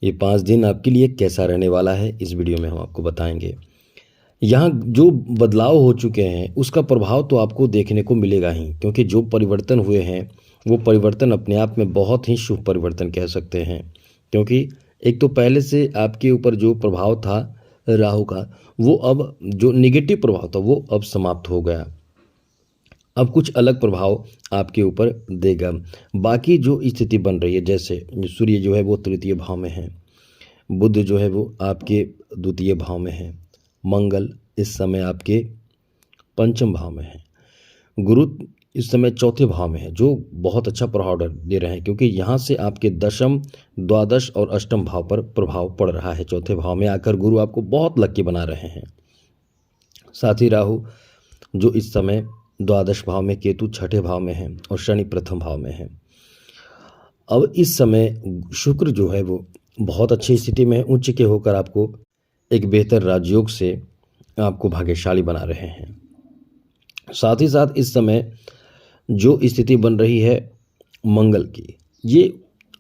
ये 5 दिन आपके लिए कैसा रहने वाला है, इस वीडियो में हम आपको बताएंगे। यहाँ जो बदलाव हो चुके हैं उसका प्रभाव तो आपको देखने को मिलेगा ही, क्योंकि जो परिवर्तन हुए हैं वो परिवर्तन अपने आप में बहुत ही शुभ परिवर्तन कह सकते हैं। क्योंकि एक तो पहले से आपके ऊपर जो प्रभाव था राहु का, वो अब जो निगेटिव प्रभाव था वो अब समाप्त हो गया। अब कुछ अलग प्रभाव आपके ऊपर देगा। बाकी जो स्थिति बन रही है, जैसे सूर्य जो है वो तृतीय भाव में है, बुध जो है वो आपके द्वितीय भाव में है, मंगल इस समय आपके पंचम भाव में है, गुरु इस समय चौथे भाव में है, जो बहुत अच्छा प्रभाव दे रहे हैं, क्योंकि यहाँ से आपके दशम, द्वादश और अष्टम भाव पर प्रभाव पड़ रहा है। चौथे भाव में आकर गुरु आपको बहुत लकी बना रहे हैं। साथ ही राहु जो इस समय द्वादश भाव में, केतु छठे भाव में है और शनि प्रथम भाव में है। अब इस समय शुक्र जो है वो बहुत अच्छी स्थिति में है, उच्च के होकर आपको एक बेहतर राजयोग से आपको भाग्यशाली बना रहे हैं। साथ ही साथ इस समय जो स्थिति बन रही है मंगल की, ये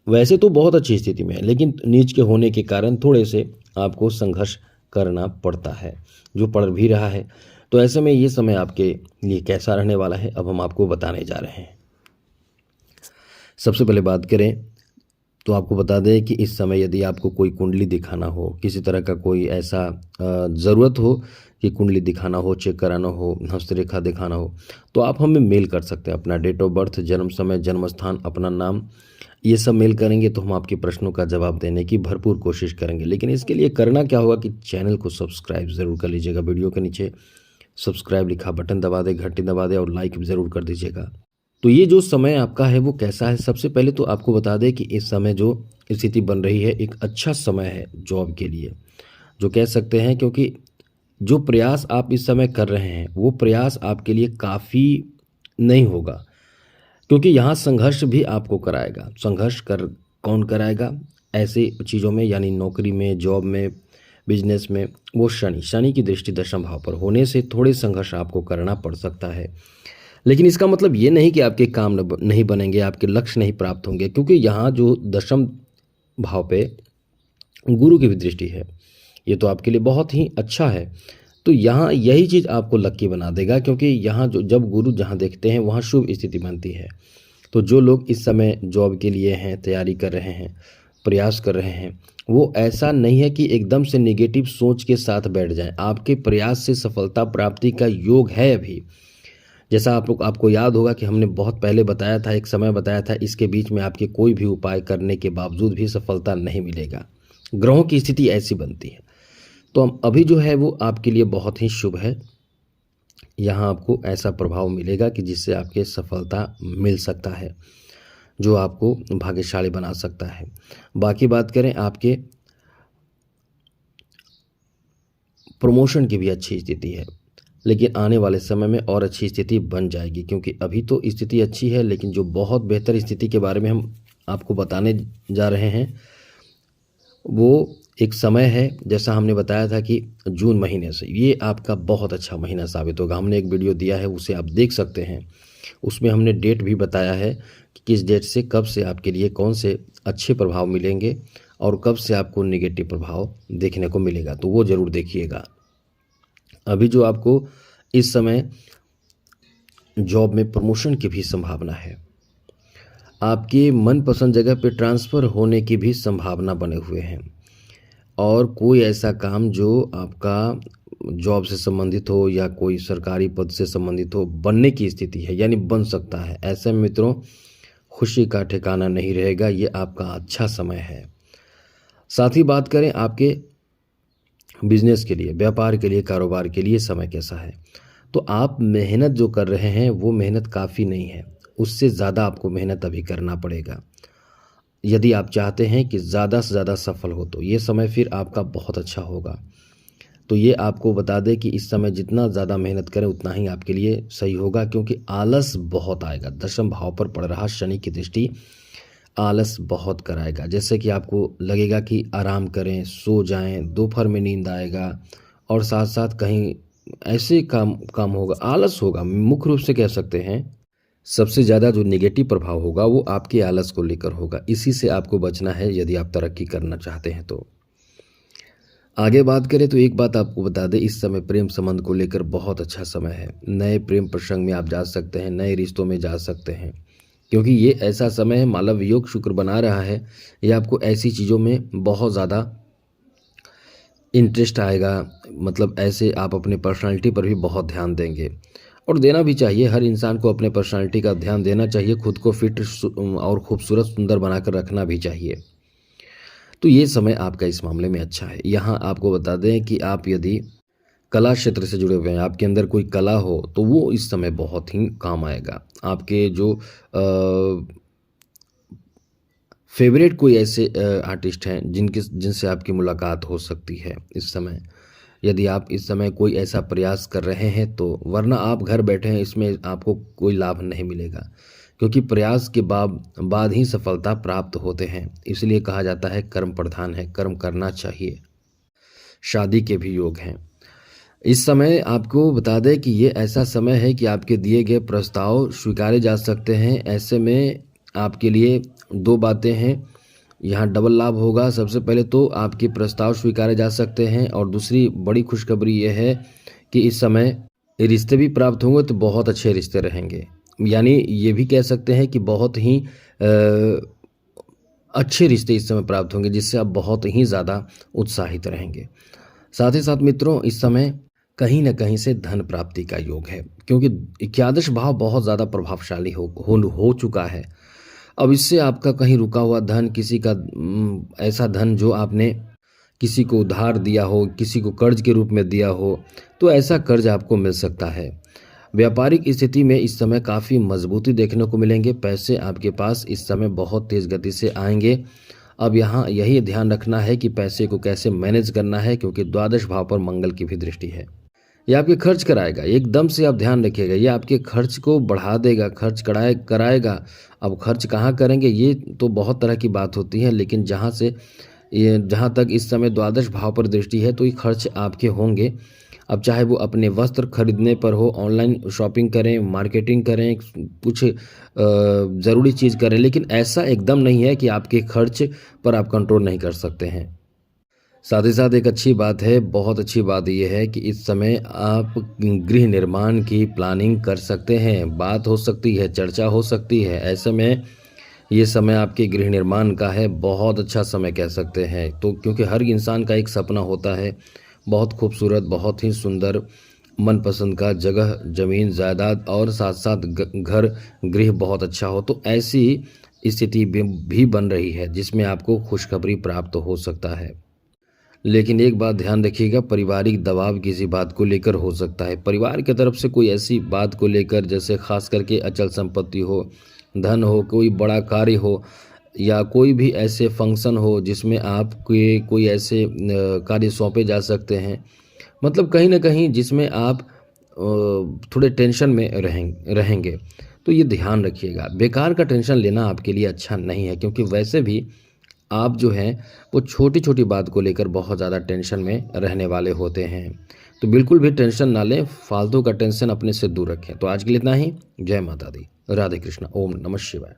वैसे तो बहुत अच्छी स्थिति में है, लेकिन नीच के होने के कारण थोड़े से आपको संघर्ष करना पड़ता है, जो पड़ भी रहा है। तो ऐसे में ये समय आपके लिए कैसा रहने वाला है, अब हम आपको बताने जा रहे हैं। सबसे पहले बात करें तो आपको बता दें कि इस समय यदि आपको कोई कुंडली दिखाना हो, किसी तरह का कोई ऐसा ज़रूरत हो कि कुंडली दिखाना हो, चेक कराना हो, हस्तरेखा दिखाना हो, तो आप हमें मेल कर सकते हैं। अपना डेट ऑफ बर्थ, जन्म समय, जन्म स्थान, अपना नाम, ये सब मेल करेंगे तो हम आपके प्रश्नों का जवाब देने की भरपूर कोशिश करेंगे। लेकिन इसके लिए करना क्या होगा कि चैनल को सब्सक्राइब ज़रूर कर लीजिएगा। वीडियो के नीचे सब्सक्राइब लिखा बटन दबा दें, घंटी दबा दें और लाइक ज़रूर कर दीजिएगा। तो ये जो समय आपका है वो कैसा है, सबसे पहले तो आपको बता दें कि इस समय जो स्थिति बन रही है एक अच्छा समय है जॉब के लिए, जो कह सकते हैं, क्योंकि जो प्रयास आप इस समय कर रहे हैं वो प्रयास आपके लिए काफ़ी नहीं होगा, क्योंकि यहाँ संघर्ष भी आपको कराएगा। संघर्ष कर कौन कराएगा ऐसे चीज़ों में, यानी नौकरी में, जॉब में, बिजनेस में, वो शनि की दृष्टि दशम भाव पर होने से थोड़े संघर्ष आपको करना पड़ सकता है। लेकिन इसका मतलब ये नहीं कि आपके काम नहीं बनेंगे, आपके लक्ष्य नहीं प्राप्त होंगे, क्योंकि यहाँ जो दशम भाव पे गुरु की भी दृष्टि है, ये तो आपके लिए बहुत ही अच्छा है। तो यहाँ यही चीज़ आपको लक्की बना देगा, क्योंकि यहाँ जो जब गुरु जहाँ देखते हैं वहाँ शुभ स्थिति बनती है। तो जो लोग इस समय जॉब के लिए हैं, तैयारी कर रहे हैं, प्रयास कर रहे हैं, वो ऐसा नहीं है कि एकदम से नेगेटिव सोच के साथ बैठ जाएं। आपके प्रयास से सफलता प्राप्ति का योग है अभी। जैसा आपको याद होगा कि हमने बहुत पहले बताया था, एक समय बताया था, इसके बीच में आपके कोई भी उपाय करने के बावजूद भी सफलता नहीं मिलेगा। ग्रहों की स्थिति ऐसी बनती है। तो हम अभी जो है वो आपके लिए बहुत ही शुभ है। यहाँ आपको ऐसा प्रभाव मिलेगा कि जिससे आपके सफलता मिल सकता है, जो आपको भाग्यशाली बना सकता है। बाकी बात करें आपके प्रमोशन की भी अच्छी स्थिति है, लेकिन आने वाले समय में और अच्छी स्थिति बन जाएगी, क्योंकि अभी तो स्थिति अच्छी है, लेकिन जो बहुत बेहतर स्थिति के बारे में हम आपको बताने जा रहे हैं वो एक समय है। जैसा हमने बताया था कि जून महीने से ये आपका बहुत अच्छा महीना साबित होगा। हमने एक वीडियो दिया है, उसे आप देख सकते हैं। उसमें हमने डेट भी बताया है कि किस डेट से कब से आपके लिए कौन से अच्छे प्रभाव मिलेंगे और कब से आपको नेगेटिव प्रभाव देखने को मिलेगा, तो वो ज़रूर देखिएगा। अभी जो आपको इस समय जॉब में प्रमोशन की भी संभावना है, आपके मनपसंद जगह पे ट्रांसफ़र होने की भी संभावना बने हुए हैं, और कोई ऐसा काम जो आपका जॉब से संबंधित हो या कोई सरकारी पद से संबंधित हो, बनने की स्थिति है, यानी बन सकता है। ऐसे में मित्रों खुशी का ठिकाना नहीं रहेगा, ये आपका अच्छा समय है। साथ ही बात करें आपके बिजनेस के लिए, व्यापार के लिए, कारोबार के लिए समय कैसा है, तो आप मेहनत जो कर रहे हैं वो मेहनत काफ़ी नहीं है, उससे ज़्यादा आपको मेहनत अभी करना पड़ेगा। यदि आप चाहते हैं कि ज़्यादा से ज़्यादा सफल हो तो ये समय फिर आपका बहुत अच्छा होगा। तो ये आपको बता दें कि इस समय जितना ज़्यादा मेहनत करें उतना ही आपके लिए सही होगा, क्योंकि आलस बहुत आएगा। दशम भाव पर पड़ रहा शनि की दृष्टि आलस बहुत कराएगा। जैसे कि आपको लगेगा कि आराम करें, सो जाएं, दोपहर में नींद आएगा, और साथ साथ कहीं ऐसे काम होगा, आलस होगा। मुख्य रूप से कह सकते हैं सबसे ज़्यादा जो नेगेटिव प्रभाव होगा वो आपके आलस को लेकर होगा। इसी से आपको बचना है यदि आप तरक्की करना चाहते हैं तो। आगे बात करें तो एक बात आपको बता दें, इस समय प्रेम संबंध को लेकर बहुत अच्छा समय है। नए प्रेम प्रसंग में आप जा सकते हैं, नए रिश्तों में जा सकते हैं, क्योंकि ये ऐसा समय है, मालव योग शुक्र बना रहा है। ये आपको ऐसी चीज़ों में बहुत ज़्यादा इंटरेस्ट आएगा, मतलब ऐसे आप अपने पर्सनालिटी पर भी बहुत ध्यान देंगे और देना भी चाहिए। हर इंसान को अपने पर्सनालिटी का ध्यान देना चाहिए, खुद को फिट और खूबसूरत सुंदर बनाकर रखना भी चाहिए। तो ये समय आपका इस मामले में अच्छा है। यहाँ आपको बता दें कि आप यदि कला क्षेत्र से जुड़े हुए हैं, आपके अंदर कोई कला हो, तो वो इस समय बहुत ही काम आएगा। आपके जो फेवरेट कोई ऐसे आर्टिस्ट हैं जिनसे आपकी मुलाकात हो सकती है इस समय, यदि आप इस समय कोई ऐसा प्रयास कर रहे हैं तो, वरना आप घर बैठे हैं, इसमें आपको कोई लाभ नहीं मिलेगा, क्योंकि प्रयास के बाद ही सफलता प्राप्त होते हैं। इसलिए कहा जाता है कर्म प्रधान है, कर्म करना चाहिए। शादी के भी योग हैं इस समय। आपको बता दें कि ये ऐसा समय है कि आपके दिए गए प्रस्ताव स्वीकारे जा सकते हैं। ऐसे में आपके लिए दो बातें हैं, यहाँ डबल लाभ होगा। सबसे पहले तो आपके प्रस्ताव स्वीकारे जा सकते हैं और दूसरी बड़ी खुशखबरी ये है कि इस समय रिश्ते भी प्राप्त होंगे, तो बहुत अच्छे रिश्ते रहेंगे। यानी ये भी कह सकते हैं कि बहुत ही अच्छे रिश्ते इस समय प्राप्त होंगे, जिससे आप बहुत ही ज़्यादा उत्साहित रहेंगे। साथ ही साथ मित्रों, इस समय कहीं न कहीं से धन प्राप्ति का योग है, क्योंकि एकादश भाव बहुत ज़्यादा प्रभावशाली हो चुका है। अब इससे आपका कहीं रुका हुआ धन, किसी का ऐसा धन जो आपने किसी को उधार दिया हो, किसी को कर्ज के रूप में दिया हो, तो ऐसा कर्ज आपको मिल सकता है। व्यापारिक स्थिति में इस समय काफ़ी मजबूती देखने को मिलेंगे। पैसे आपके पास इस समय बहुत तेज़ गति से आएंगे। अब यहाँ यही ध्यान रखना है कि पैसे को कैसे मैनेज करना है, क्योंकि द्वादश भाव पर मंगल की भी दृष्टि है। ये आपके खर्च कराएगा, एकदम से आप ध्यान रखिएगा, ये आपके खर्च को बढ़ा देगा, खर्च कराएगा। अब खर्च कहाँ करेंगे, ये तो बहुत तरह की बात होती है, लेकिन जहाँ तक इस समय द्वादश भाव पर दृष्टि है, तो ये खर्च आपके होंगे। अब चाहे वो अपने वस्त्र खरीदने पर हो, ऑनलाइन शॉपिंग करें, मार्केटिंग करें, कुछ ज़रूरी चीज़ करें, लेकिन ऐसा एकदम नहीं है कि आपके खर्च पर आप कंट्रोल नहीं कर सकते हैं। साथ ही साथ एक अच्छी बात है, बहुत अच्छी बात यह है कि इस समय आप गृह निर्माण की प्लानिंग कर सकते हैं। बात हो सकती है, चर्चा हो सकती है। ऐसे में ये समय आपके गृह निर्माण का है, बहुत अच्छा समय कह सकते हैं। तो क्योंकि हर इंसान का एक सपना होता है, बहुत खूबसूरत, बहुत ही सुंदर, मनपसंद का जगह, ज़मीन, जायदाद और साथ साथ घर, गृह बहुत अच्छा हो। तो ऐसी स्थिति भी बन रही है, जिसमें आपको खुशखबरी प्राप्त हो सकता है। लेकिन एक बात ध्यान रखिएगा, पारिवारिक दबाव किसी बात को लेकर हो सकता है। परिवार की तरफ से कोई ऐसी बात को लेकर, जैसे खास करके अचल संपत्ति हो, धन हो, कोई बड़ा कार्य हो, या कोई भी ऐसे फंक्शन हो जिसमें आप कोई ऐसे कार्य सौंपे जा सकते हैं, मतलब कहीं ना कहीं जिसमें आप थोड़े टेंशन में रहेंगे। तो ये ध्यान रखिएगा, बेकार का टेंशन लेना आपके लिए अच्छा नहीं है, क्योंकि वैसे भी आप जो हैं वो छोटी छोटी बात को लेकर बहुत ज़्यादा टेंशन में रहने वाले होते हैं। तो बिल्कुल भी टेंशन ना लें, फालतू का टेंशन अपने से दूर रखें। तो आज के लिए इतना ही। जय माता दी, राधे कृष्णा, ओम नमः शिवाय।